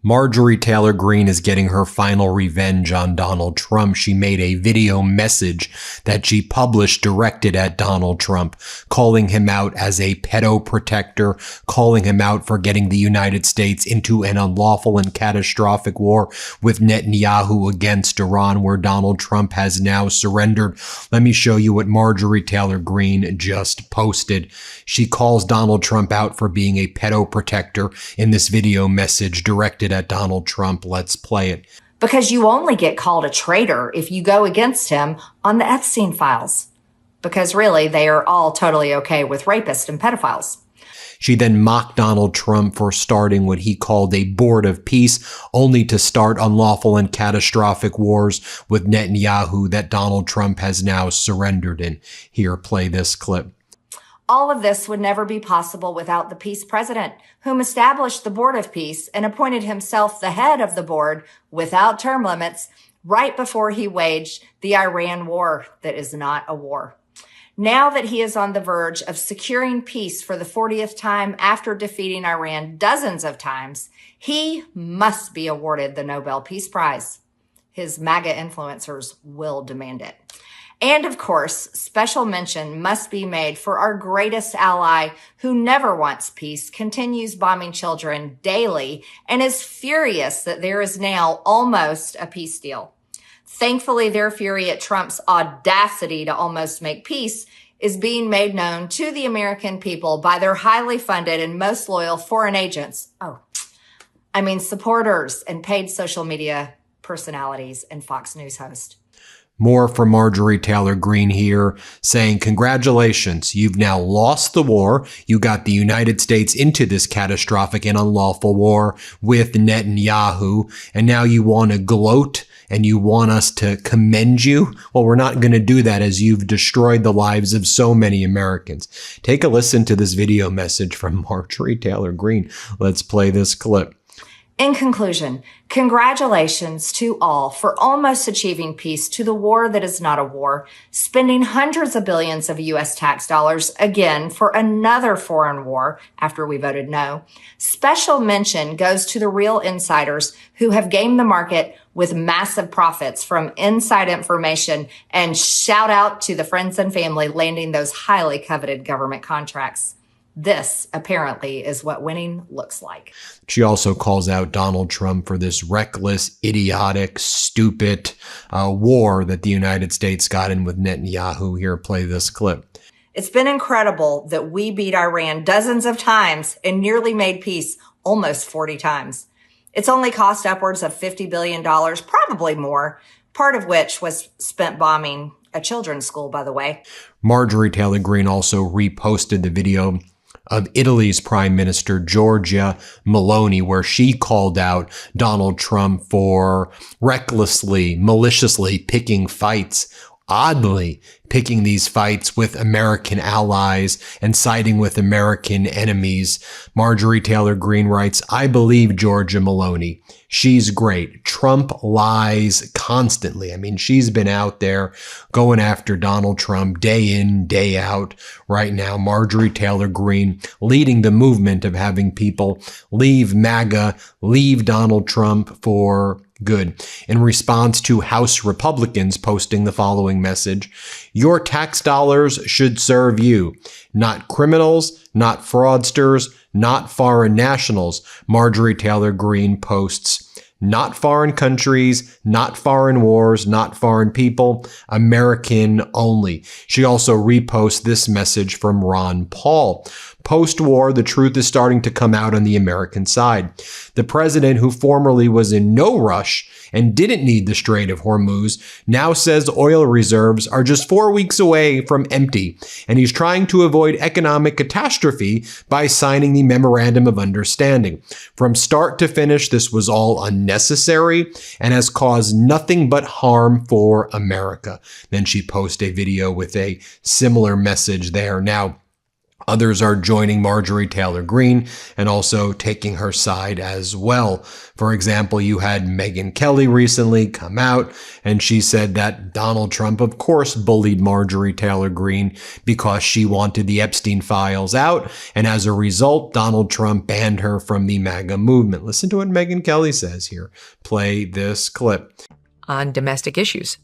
Marjorie Taylor Greene is getting her final revenge on Donald Trump. She made a video message that she published directed at Donald Trump, calling him out as a pedo protector, calling him out for getting the United States into an unlawful and catastrophic war with Netanyahu against Iran, where Donald Trump has now surrendered. Let me show you what Marjorie Taylor Greene just posted. She calls Donald Trump out for being a pedo protector in this video message directed at Donald Trump. Let's play it. Because you only get called a traitor if you go against him on the Epstein files. Because really, they are all totally okay with rapists and pedophiles. She then mocked Donald Trump for starting what he called a board of peace, only to start unlawful and catastrophic wars with Netanyahu that Donald Trump has now surrendered in. Here, play this clip. All of this would never be possible without the peace president, whom established the Board of Peace and appointed himself the head of the board without term limits right before he waged the Iran war that is not a war. Now that he is on the verge of securing peace for the 40th time after defeating Iran dozens of times, he must be awarded the Nobel Peace Prize. His MAGA influencers will demand it. And of course, special mention must be made for our greatest ally who never wants peace, continues bombing children daily, and is furious that there is now almost a peace deal. Thankfully, their fury at Trump's audacity to almost make peace is being made known to the American people by their highly funded and most loyal foreign agents. Supporters and paid social media personalities and Fox News host. More from Marjorie Taylor Greene here, saying, congratulations, you've now lost the war. You got the United States into this catastrophic and unlawful war with Netanyahu, and now you want to gloat and you want us to commend you? Well, we're not going to do that, as you've destroyed the lives of so many Americans. Take a listen to this video message from Marjorie Taylor Greene. Let's play this clip. In conclusion, congratulations to all for almost achieving peace to the war that is not a war, spending hundreds of billions of U.S. tax dollars again for another foreign war after we voted no. Special mention goes to the real insiders who have gamed the market with massive profits from inside information, and shout out to the friends and family landing those highly coveted government contracts. This, apparently, is what winning looks like. She also calls out Donald Trump for this reckless, idiotic, stupid war that the United States got in with Netanyahu. Here, play this clip. It's been incredible that we beat Iran dozens of times and nearly made peace almost 40 times. It's only cost upwards of $50 billion, probably more, part of which was spent bombing a children's school, by the way. Marjorie Taylor Greene also reposted the video of Italy's Prime Minister Giorgia Meloni, where she called out Donald Trump for recklessly, maliciously picking fights, oddly picking these fights with American allies and siding with American enemies. Marjorie Taylor Greene writes, I believe Giorgia Meloni. She's great. Trump lies constantly. I mean, she's been out there going after Donald Trump day in, day out. Right now, Marjorie Taylor Greene leading the movement of having people leave MAGA, leave Donald Trump for good. In response to House Republicans posting the following message, your tax dollars should serve you, not criminals, not fraudsters, not foreign nationals. Marjorie Taylor Greene posts, not foreign countries, not foreign wars, not foreign people, American only. She also reposts this message from Ron Paul. Post-war, the truth is starting to come out on the American side. The president, who formerly was in no rush and didn't need the Strait of Hormuz, now says oil reserves are just 4 weeks away from empty, and he's trying to avoid economic catastrophe by signing the Memorandum of Understanding. From start to finish, this was all unnecessary and has caused nothing but harm for America. Then she posted a video with a similar message there. Now, Others are joining Marjorie Taylor Greene and also taking her side as well. For example, you had Megyn Kelly recently come out, and she said that Donald Trump, of course, bullied Marjorie Taylor Greene because she wanted the Epstein files out, and as a result, Donald Trump banned her from the MAGA movement. Listen to what Megyn Kelly says here. Play this clip. On domestic issues,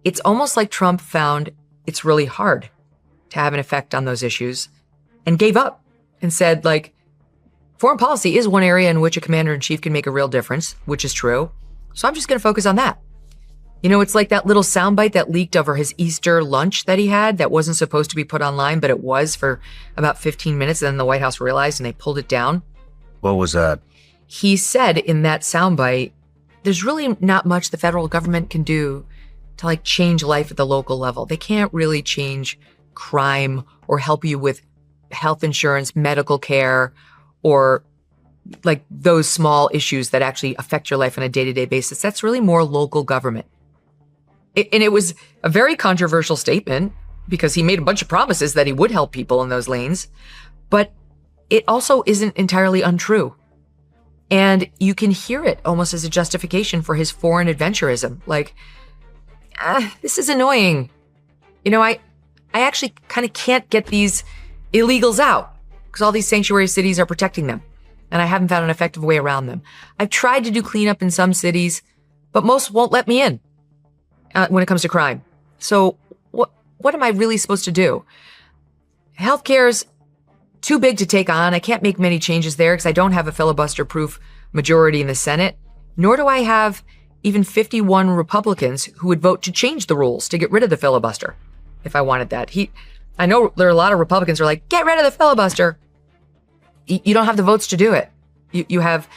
it's almost like Trump found it's really hard to have an effect on those issues and gave up and said, like, foreign policy is one area in which a commander-in-chief can make a real difference, which is true. So I'm just going to focus on that. You know, it's like that little soundbite that leaked over his Easter lunch that he had that wasn't supposed to be put online, but it was for about 15 minutes. And then the White House realized and they pulled it down. What was that? He said in that soundbite, there's really not much the federal government can do to like change life at the local level. They can't really change crime or help you with health insurance, medical care, or like those small issues that actually affect your life on a day-to-day basis. That's really more local government. And it was a very controversial statement because he made a bunch of promises that he would help people in those lanes, but it also isn't entirely untrue. And you can hear it almost as a justification for his foreign adventurism. Like, this is annoying. You know, I actually kind of can't get these illegals out because all these sanctuary cities are protecting them. And I haven't found an effective way around them. I've tried to do cleanup in some cities, but most won't let me in when it comes to crime. So what am I really supposed to do? Healthcare's too big to take on. I can't make many changes there because I don't have a filibuster-proof majority in the Senate, nor do I have even 51 Republicans who would vote to change the rules to get rid of the filibuster if I wanted that. I know there are a lot of Republicans who are like, get rid of the filibuster. You don't have the votes to do it. You have,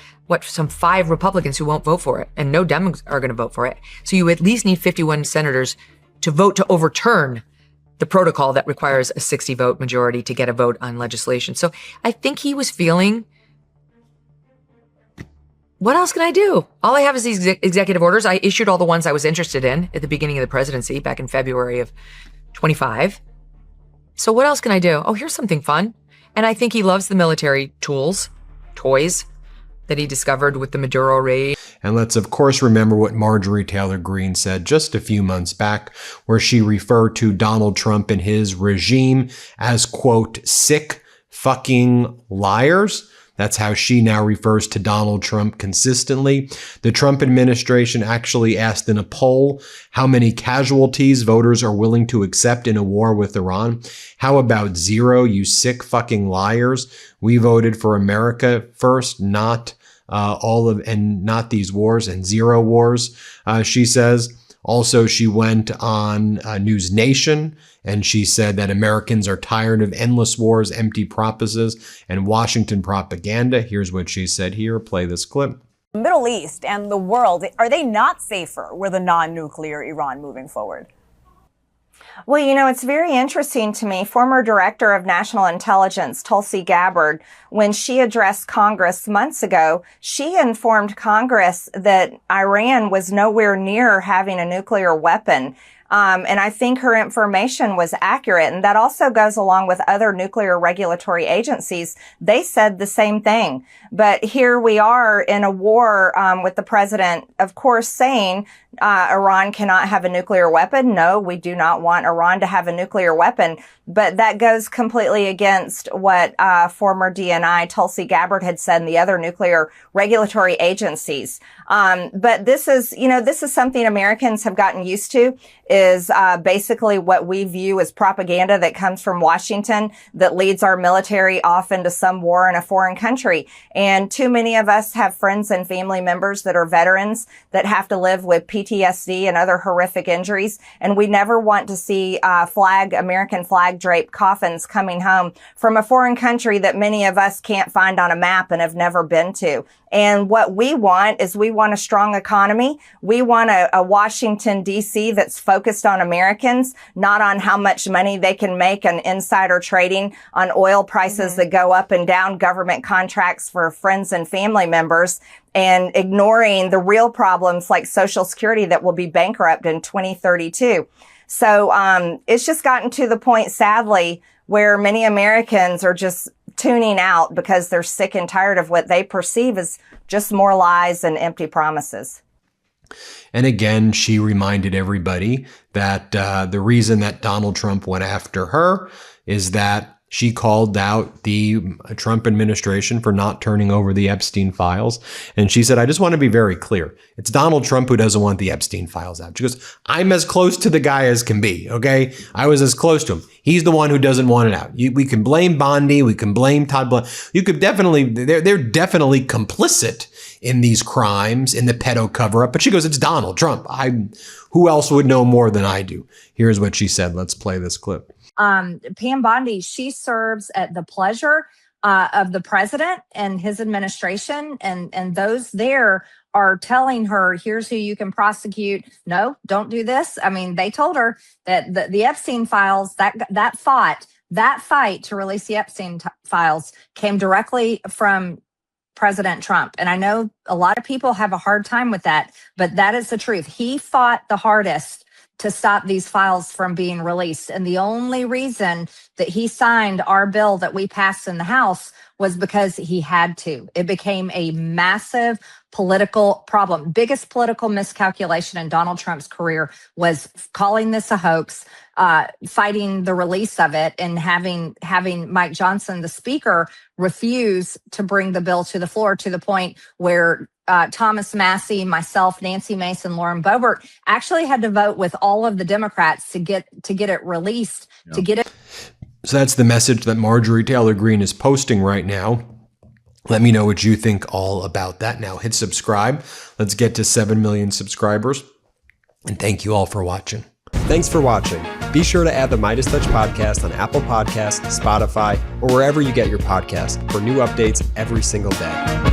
some 5 Republicans who won't vote for it, and no Democrats are going to vote for it. So you at least need 51 senators to vote to overturn the protocol that requires a 60-vote majority to get a vote on legislation. So I think he was feeling, what else can I do? All I have is these executive orders. I issued all the ones I was interested in at the beginning of the presidency back in February of 25. So what else can I do? Oh, here's something fun. And I think he loves the military toys that he discovered with the Maduro raid. And let's, of course, remember what Marjorie Taylor Greene said just a few months back, where she referred to Donald Trump and his regime as, quote, sick fucking liars. That's how she now refers to Donald Trump consistently. The Trump administration actually asked in a poll how many casualties voters are willing to accept in a war with Iran. How about 0, you sick fucking liars? We voted for America first, not not these wars, and 0 wars, she says. Also, she went on News Nation and she said that Americans are tired of endless wars, empty promises, and Washington propaganda. Here's what she said here. Play this clip. The Middle East and the world, are they not safer with a non-nuclear Iran moving forward? Well, you know, it's very interesting to me. Former Director of National Intelligence, Tulsi Gabbard, when she addressed Congress months ago, she informed Congress that Iran was nowhere near having a nuclear weapon. And I think her information was accurate. And that also goes along with other nuclear regulatory agencies. They said the same thing. But here we are in a war with the president, of course, saying Iran cannot have a nuclear weapon. No, we do not want Iran to have a nuclear weapon. But that goes completely against what former DNI Tulsi Gabbard had said and the other nuclear regulatory agencies. But this is something Americans have gotten used to, is basically what we view as propaganda that comes from Washington that leads our military off into some war in a foreign country. And too many of us have friends and family members that are veterans that have to live with PTSD and other horrific injuries. And we never want to see American flag draped coffins coming home from a foreign country that many of us can't find on a map and have never been to. And what we want is we want a strong economy. We want a Washington, D.C. that's focused on Americans, not on how much money they can make on insider trading, on oil prices that go up and down, government contracts for friends and family members, and ignoring the real problems like Social Security that will be bankrupt in 2032. So it's just gotten to the point, sadly, where many Americans are just tuning out because they're sick and tired of what they perceive as just more lies and empty promises. And again, she reminded everybody that the reason that Donald Trump went after her is that she called out the Trump administration for not turning over the Epstein files. And she said, I just want to be very clear. It's Donald Trump who doesn't want the Epstein files out. She goes, I'm as close to the guy as can be. Okay. I was as close to him. He's the one who doesn't want it out. We can blame Bondi. We can blame Todd Blunt. You could definitely, they're definitely complicit in these crimes, in the pedo cover up. But she goes, it's Donald Trump. Who else would know more than I do? Here's what she said. Let's play this clip. Pam Bondi, she serves at the pleasure of the president and his administration, and those there are telling her, here's who you can prosecute. No, don't do this. I mean, they told her that the Epstein files, that fight to release the Epstein files came directly from President Trump. And I know a lot of people have a hard time with that, but that is the truth. He fought the hardest to stop these files from being released. And the only reason that he signed our bill that we passed in the House was because he had to. It became a massive political problem. Biggest political miscalculation in Donald Trump's career was calling this a hoax, fighting the release of it, and having Mike Johnson, the speaker, refuse to bring the bill to the floor, to the point where Thomas Massie, myself, Nancy Mason, Lauren Boebert actually had to vote with all of the Democrats to get it released, to get it. So that's the message that Marjorie Taylor Greene is posting right now. Let me know what you think all about that. Now hit subscribe. Let's get to 7 million subscribers. And thank you all for watching. Thanks for watching. Be sure to add the MeidasTouch podcast on Apple Podcasts, Spotify, or wherever you get your podcasts for new updates every single day.